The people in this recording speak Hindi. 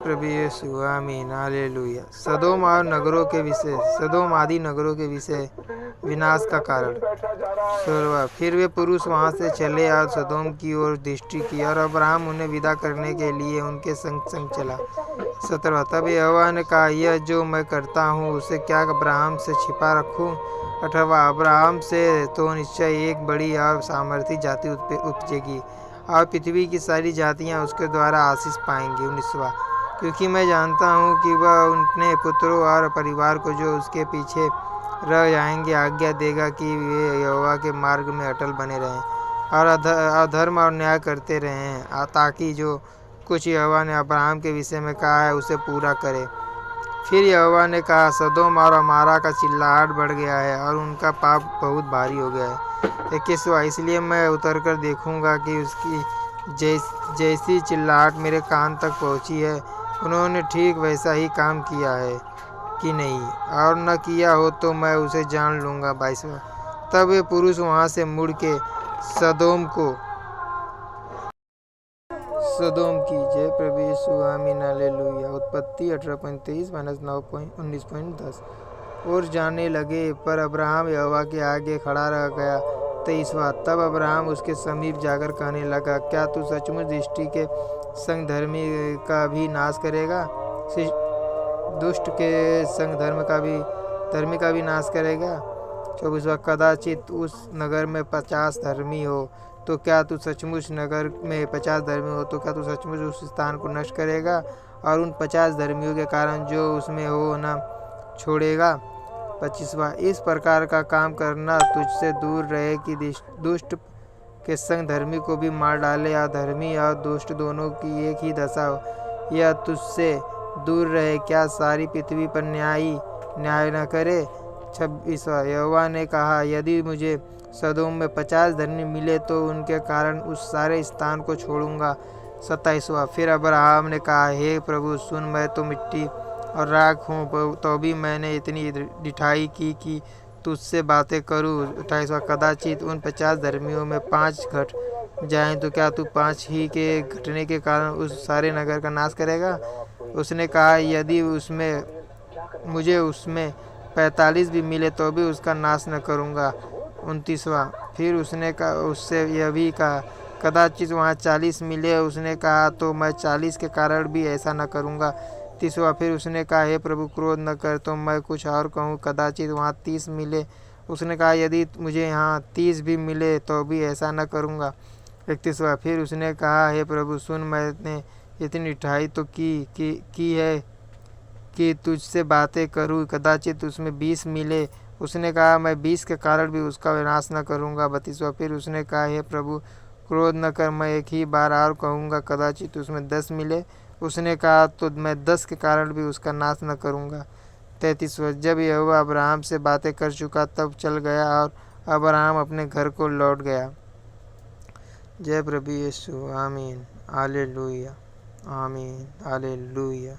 प्रभु यीशु आमीन हालेलुया। सदोम और नगरों के विषय, सदोम आदि नगरों के विषय विनाश का कारण। 16 फिर वे पुरुष वहां से चले और सदोम की ओर दृष्टि की और अब्राहम उन्हें विदा करने के लिए उनके संग संग चला। 17 तब यहोवा ने कहा, यह जो मैं करता हूँ उसे क्या अब्राहम से छिपा रखूँ। 18 अब्राहम से तो निश्चय एक बड़ी और सामर्थी जाति उपजेगी और पृथ्वी की सारी जातियां उसके द्वारा आशीष पाएंगी। 19 क्योंकि मैं जानता हूँ कि वह अपने पुत्रों और परिवार को जो उसके पीछे रह जाएंगे आज्ञा देगा कि वे यहोवा के मार्ग में अटल बने रहें और अधर्म और न्याय करते रहें, ताकि जो कुछ यहोवा ने अब्राहम के विषय में कहा है उसे पूरा करे। फिर यहोवा ने कहा, सदोम और अमारा का चिल्लाहट बढ़ गया है और उनका पाप बहुत भारी हो गया है। 21 इसलिए मैं उतरकर देखूंगा कि उसकी जैसी चिल्लाहट मेरे कान तक पहुंची है उन्होंने ठीक वैसा ही काम किया है कि नहीं, और न किया हो तो मैं उसे जान लूँगा। 22 तब वे पुरुष वहाँ से मुड़ के सदोम की जय प्रभु यीशु आमीन हालेलुया। उत्पत्ति 18:23 -9:19.10 और जाने लगे, पर अब्राहम यहोवा के आगे खड़ा रह गया। 23 तब अब्राहम उसके समीप जाकर कहने लगा, क्या तू सचमुच दृष्टि के संग धर्मी का भी नाश करेगा, दुष्ट के संग धर्मी का भी नाश करेगा। 24 कदाचित उस नगर में 50 धर्मी हो तो क्या तू सचमुच नगर में 50 धर्मी हो तो क्या तू सचमुच उस स्थान को नष्ट करेगा और उन 50 धर्मियों के कारण जो उसमें हो न छोड़ेगा। 25 इस प्रकार का काम करना तुझसे दूर रहे कि दुष्ट के संग धर्मी को भी मार डाले या धर्मी और दुष्ट दोनों की एक ही दशा हो। यह तुझसे दूर रहे, क्या सारी पृथ्वी पर न्याय न करे। 26 यहोवा ने कहा, यदि मुझे सदोम में 50 धर्मी मिले तो उनके कारण उस सारे स्थान को छोड़ूंगा। 27 फिर अब्राहम ने कहा, हे प्रभु सुन, मैं तो मिट्टी और राख हूँ, तो भी मैंने इतनी ढिठाई की कि तुझसे बातें करूँ। 28 कदाचित उन 50 धर्मियों में 5 घट जाएं तो क्या तू 5 ही के घटने के कारण उस सारे नगर का नाश करेगा। उसने कहा, यदि मुझे उसमें 45 भी मिले तो भी उसका नाश न करूँगा। 29 फिर उसने उससे यह भी कहा, कदाचित वहाँ 40 मिले। उसने कहा, तो मैं 40 के कारण भी ऐसा न करूँगा। 30 फिर उसने कहा, हे प्रभु क्रोध न कर, तो मैं कुछ और कहूँ, कदाचित वहाँ 30 मिले। उसने कहा, यदि मुझे यहाँ 30 भी मिले तो भी ऐसा न करूँगा। 31 फिर उसने कहा, हे प्रभु सुन, मैंने इतनी ढिठाई तो की है कि तुझसे बातें करूँ, कदाचित उसमें 20 मिले। उसने कहा, मैं 20 के कारण भी उसका विनाश न करूँगा। 32 फिर उसने कहा, हे प्रभु क्रोध न कर, मैं एक ही बार और कहूँगा, कदाचित उसमें 10 मिले। उसने कहा, तो मैं 10 के कारण भी उसका नाश न करूँगा। 33 जब यहोवा अब्राहम से बातें कर चुका तब चल गया और अब्राहम अपने घर को लौट गया। जय प्रभु यीशु आमीन हालेलुया आमीन हालेलुया।